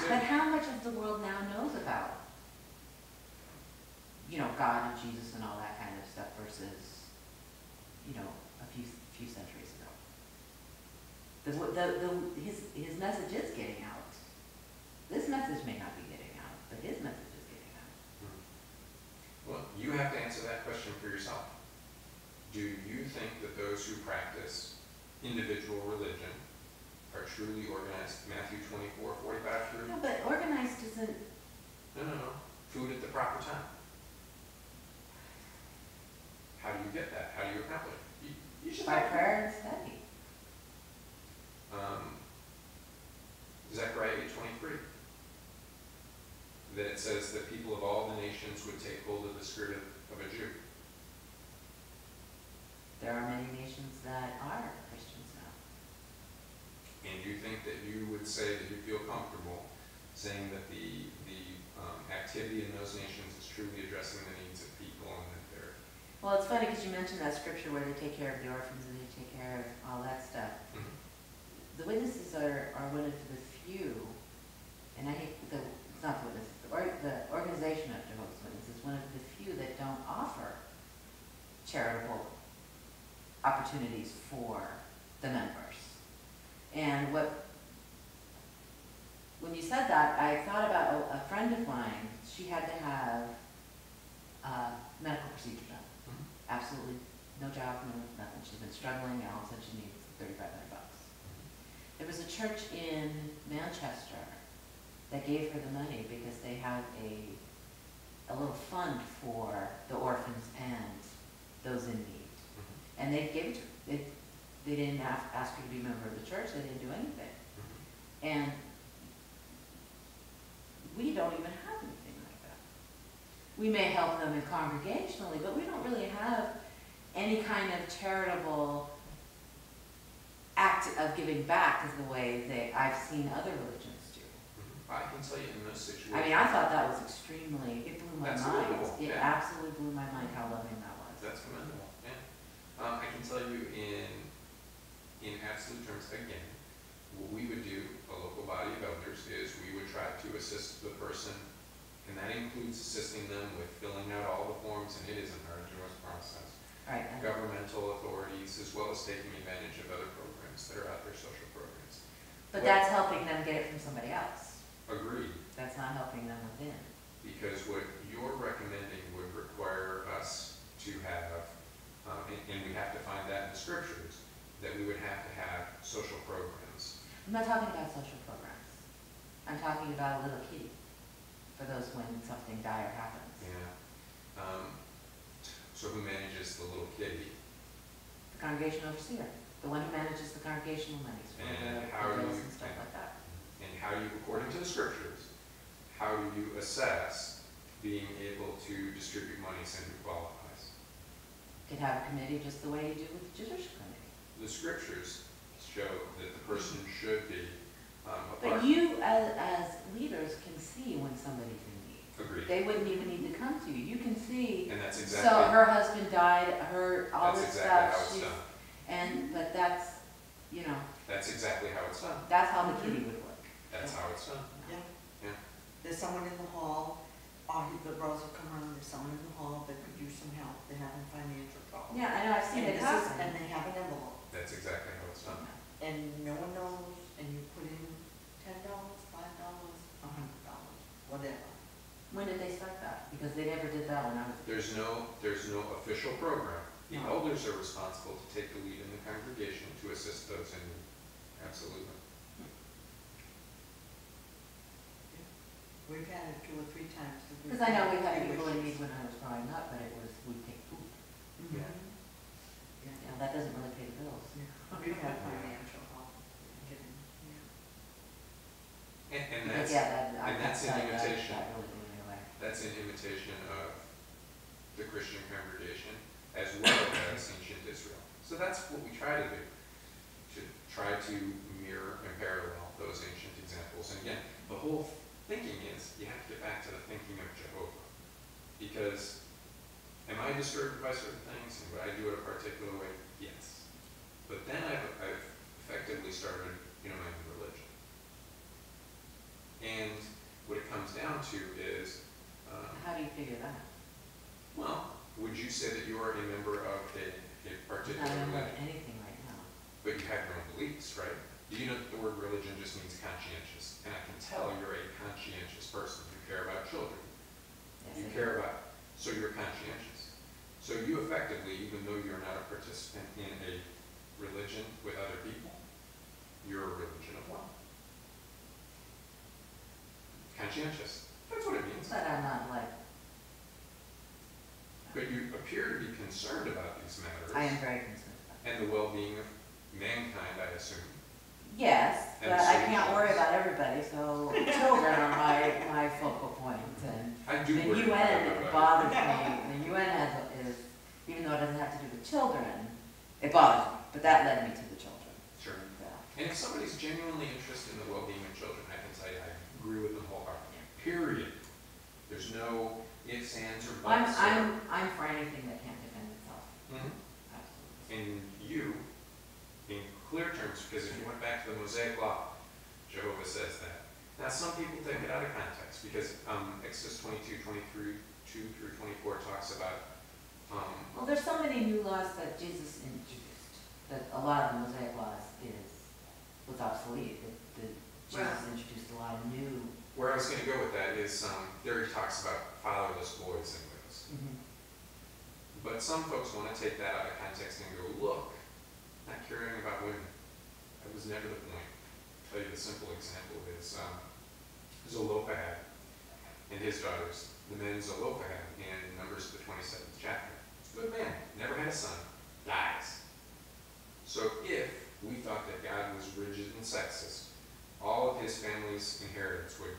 But how much of the world now knows about, you know, God and Jesus and all that kind of stuff versus, you know, a few centuries ago? His message is getting out. This message may not be getting out, but his message is getting out. Well, you have to answer that question for yourself. Do you think that those who practice individual religion are truly organized? Matthew 24:45 through? No, but organized isn't... No. Food at the proper time. How do you get that? How do you accomplish it? You should by prayer and study. Zechariah 8:23. That it says that people of all the nations would take hold of the spirit of a Jew. There are many nations that are Christians now. And you think that you would say that you feel comfortable saying that the activity in those nations is truly addressing the needs of people and that they're... Well, it's funny because you mentioned that scripture where they take care of the orphans and they take care of all that stuff. Mm-hmm. The witnesses are one of the few, and I hate it's not the witnesses, the organization of Jehovah's Witnesses is one of the few that don't offer charitable opportunities for the members. And when you said that, I thought about a friend of mine. She had to have a medical procedure done. Mm-hmm. Absolutely no job, no nothing. She's been struggling, and all of a sudden she needs $3,500. There was a church in Manchester that gave her the money because they had a little fund for the orphans and those in need. Mm-hmm. And they gave it to her. They didn't ask her to be a member of the church. They didn't do anything. Mm-hmm. And we don't even have anything like that. We may help them congregationally, but we don't really have any kind of charitable act of giving back as the way I've seen other religions do. Mm-hmm. I can tell you in those situations... I mean, I thought that was extremely, it blew my mind. It yeah. absolutely blew my mind how loving that was. That's commendable, yeah. I can tell you in absolute terms, again, what we would do, a local body of elders, is we would try to assist the person, and that includes assisting them with filling out all the forms, and it is an arduous process. Right. Governmental authorities, as well as taking advantage of other programs that are out there, social programs. But that's helping them get it from somebody else. Agreed. That's not helping them within. Because what you're recommending would require us to have, and we have to find that in the scriptures, that we would have to have social programs. I'm not talking about social programs. I'm talking about a little kitty for those when something dire happens. Yeah. So who manages the little kitty? The congregation overseer. The one who manages the congregational monies for the bills and stuff like that. And how do you, according to the scriptures, how do you assess being able to distribute monies and who qualifies? You could have a committee just the way you do with the judicial committee. The scriptures show that the person should be a part. But you, as leaders, can see when somebody's in need. Agreed. They wouldn't even need to come to you. You can see. And that's exactly. So her husband died. All that's this exactly stuff. How it's done. But that's, you know. That's exactly how it's done. That's how the kitty would work. That's how it's done. Yeah. Yeah. There's someone in the hall. The girls will come around. There's someone in the hall that could use some help. They're having financial trouble. Yeah, I know. I've seen it happen. And they have an envelope. That's exactly how it's done. And no one knows, and you put in $10, $5, $100, whatever. When did they start that? Because they never did that when I was. There's no official program. The No. elders are responsible to take the lead in the congregation to assist those in need. Absolutely. We've had it 2 or 3 times. Because I know we had people in need when I was growing up, but it was we'd take food. Mm-hmm. Yeah. Yeah. You know, that doesn't really pay the bills. Yeah. We've had financial help. Yeah. And But that's that's an imitation. That really blew me away. That's an imitation of the Christian congregation as well as ancient Israel. So that's what we try to do. To try to mirror and parallel those ancient examples. And again, the whole thinking is you have to get back to the thinking of Jehovah. Because am I disturbed by certain things and would I do it a particular way? Yes. But then I've effectively started my own religion. comes down to is, How do you figure that? well, would you say that you are a member of a I'm particular not remembering religion? anything right now. But you have your own beliefs, right? Do you know that the word religion just means conscientious? And I can tell you're a conscientious person. You care about children. Yes, You I do. care about, so you're conscientious. So you effectively, even though you're not a participant in a religion with other people, you're a religion of one. Conscientious. That's what it means. But I'm not like, But you appear to be concerned about these matters. I am very concerned about it. And the well-being of mankind, I assume. Yes, And but I can't solutions. worry about everybody, so children are my focal point, and I do the worry UN about bothers me. The UN is, even though it doesn't have to do with children, it bothers me, but that led me to the children. Sure. So, And if somebody's genuinely interested in the well-being of children, I can tell you I agree with them wholeheartedly. Period. There's no ifs, ands, or buts. I'm for anything that can't defend itself, Mhm. absolutely. And you, in clear terms, because if you went back to the Mosaic Law, Jehovah says that. Now, some people take it out of context, because Exodus 22, 23, 2 through 24 talks about, Well, there's so many new laws that Jesus introduced, that a lot of the Mosaic laws was obsolete. Jesus introduced a lot of new. where I was going to go with that is, there he talks about fatherless boys and widows. But some folks want to take that out of context and go, look, not caring about women. That was never the point. I'll tell you the simple example is Zelophehad and his daughters. The man Zelophehad in Numbers the 27th chapter. Good man, never had a son, dies. So if we thought that God was rigid and sexist, all of his family's inheritance would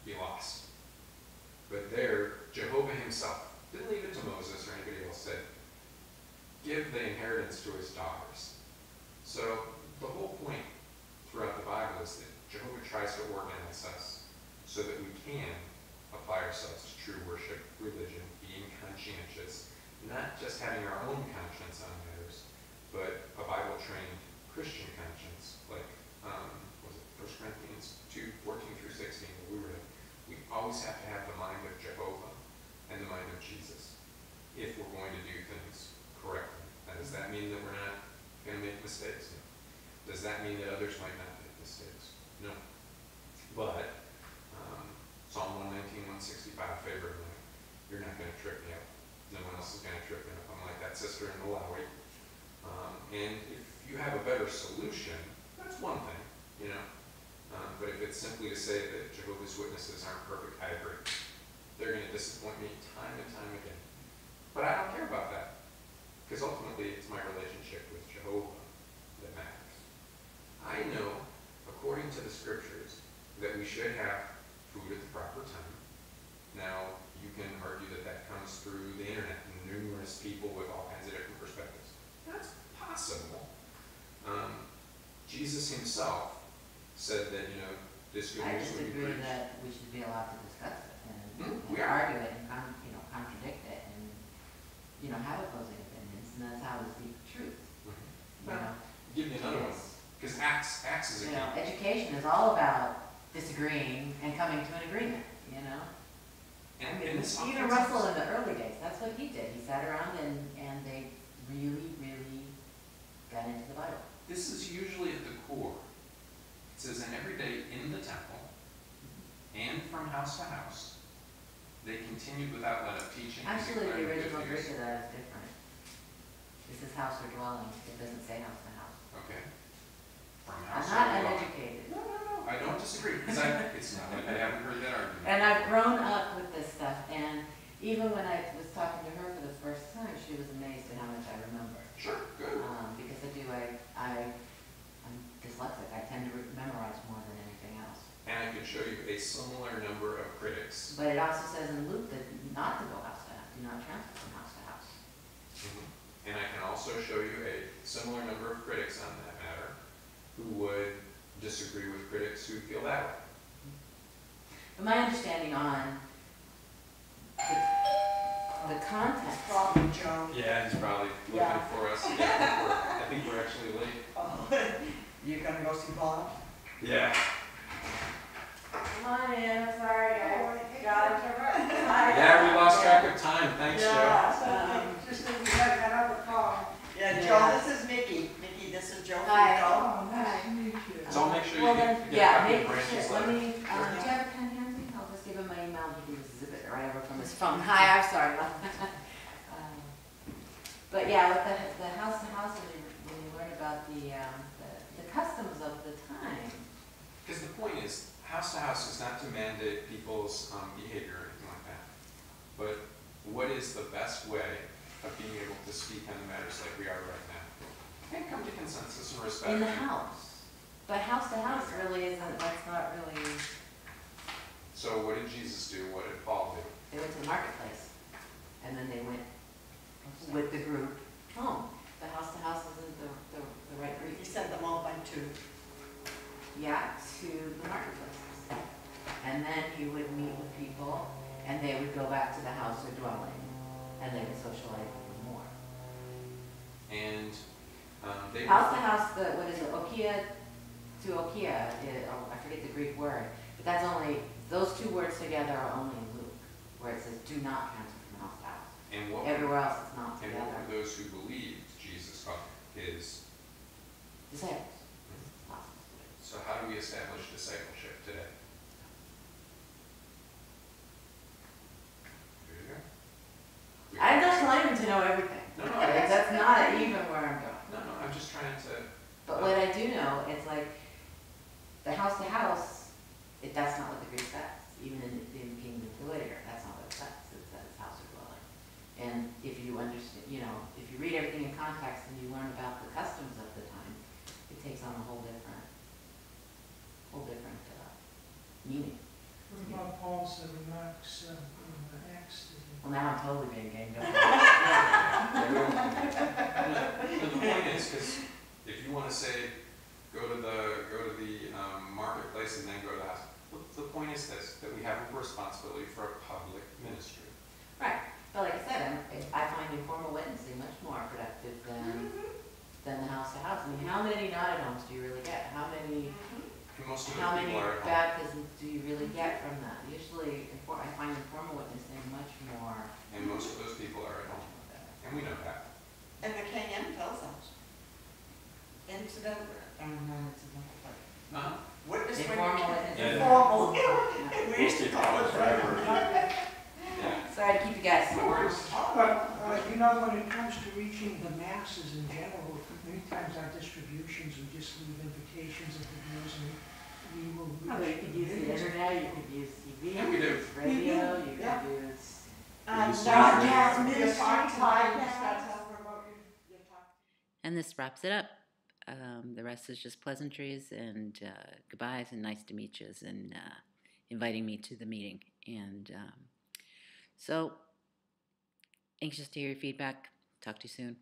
be lost. But there, Jehovah himself didn't leave it to Moses or anybody else, said, give the inheritance to his daughters. So the whole point throughout the Bible is that Jehovah tries to organize us so that we can apply ourselves to true worship, religion, being conscientious, not just having our own conscience on matters, but a Bible-trained Christian conscience, like, was it 1 Corinthians 2, 14 through 16 that we read. We always have to have the mind of Jehovah and the mind of Jesus if we're going to do things correctly. Now, does that mean that we're not going to make mistakes? No. Does that mean that others might not make mistakes? No. But Psalm 119, 165, favorite line, you're not going to trip me up. No one else is going to trip me up. I'm like that sister in Malawi. And if you have a better solution, that's one thing, you know. But if it's simply to say that Jehovah's Witnesses aren't perfect, I agree. They're going to disappoint me time and time again. But I don't care about that, because ultimately it's my relationship with Jehovah that matters. I know, according to the scriptures, that we should have food at the proper time. Now, you can argue that that comes through the internet and numerous people with all kinds of different perspectives. That's possible. Jesus himself said that, you know, this good I news just would be agree preached. that we should be allowed to discuss it and We are. argue it and contradict it and, have opposing opinions, and that's how we seek truth. You know, Give me another one, Yes. because Acts is a key. Education is all about disagreeing and coming to an agreement, And this Even Russell in the early days, that's what he did. He sat around and they really, really got into the Bible. This is usually at the core. It says, and every day in the temple and from house to house, they continued without let of teaching. and Actually, the declaring original good Greek news. of that is different. This is house or dwelling. It doesn't say house to house. Okay. From I'm house not to dwelling. uneducated. No, I don't disagree, because it's not like I haven't heard that argument. And I've grown up with this stuff, and even when I was talking to her for the first time, she was amazed at how much I remember. Sure, good. Because I'm dyslexic. I tend to memorize more than anything else. And I could show you a similar number of critics. But it also says in Luke that not to go house to house, do not transfer from house to house. And I can also show you a similar number of critics on that matter who would disagree with critics who feel that way. But my understanding on the context. Probably Joe. Yeah, he's probably looking Yeah. for us. Yeah, I think we're actually late. You're gonna go see Bob? Yeah. I'm on in, I'm sorry, guys. Yeah, we lost track of time, thanks, Joe. Just that we had that other call. Yeah, Yeah. Joe, this is Mickey. Mickey, this is Joe. Hi. Oh, nice to meet you. So I'll make sure Well, you then, get a yeah, copy of make Brandy's sure, let letter. me, do you have a pen handy? I'll just give him my email, he can just zip it right over from his phone. Hi, I'm sorry. But yeah, with the house to house, when you learn about the customs of the time. Because the point is, house to house is not to mandate people's behavior or anything like that. But what is the best way of being able to speak on the matters like we are right now? And come to consensus and respect. In the house. But house to house really isn't, that's not really, So what did Jesus do? What did Paul do? they went to the marketplace. And then they went with the group home. The house to house isn't the right route. He sent them all by two. Yeah, to the marketplaces. And then he would meet with people, and they would go back to the house or dwelling, and they would socialize even more. And they House to house, what is it, okia to okia, I forget the Greek word, but that's only, those two words together are only in Luke, where it says, do not transfer from house to house. And what Everywhere else it's not and together. what were those who believed Jesus taught his? Disciples. So how do we establish discipleship today? There you go. I'm not claiming to know everything. No, no, Okay, that's not even where I'm going. No, I'm just trying to. But what I do know, it's like, the house to house, that's not what the Greek says. Even in the Kingdom of Later, that's not what it says. It says house or dwelling. And if you understand, if you read everything in context and you learn about the customs of the time, it takes on a whole different meaning. What about Paul's remarks in Acts? Well, now I'm totally being ganged up. The point is, because if you want to say, go to the marketplace and then go to the house, the point is this, that we have a responsibility for a public ministry. Right. But like I said, I find informal witnessing much more productive than the house to house. I mean, how many night homes do you really get? How many Most of the people are at home. baptisms do you really get from that? Usually, I find informal witnessing much more. And most of those people are at home. And we know that. And the KM tells us. Incidental, not incidental, but Uh-huh. witness. Informal witnessing. Informal. Yeah. We used to call it forever. Yeah. Sorry to keep you guys. But you know, when it comes to reaching the masses in general, many times our distributions, we just leave invitations at the doors and we will reach. You could use the internet, you could use TV, Yeah, we you do. could use radio, you Yeah. could use. Broadcast ministry podcast. And this wraps it up. The rest is just pleasantries and goodbyes and nice to meet yous and inviting me to the meeting. And so, anxious to hear your feedback. Talk to you soon.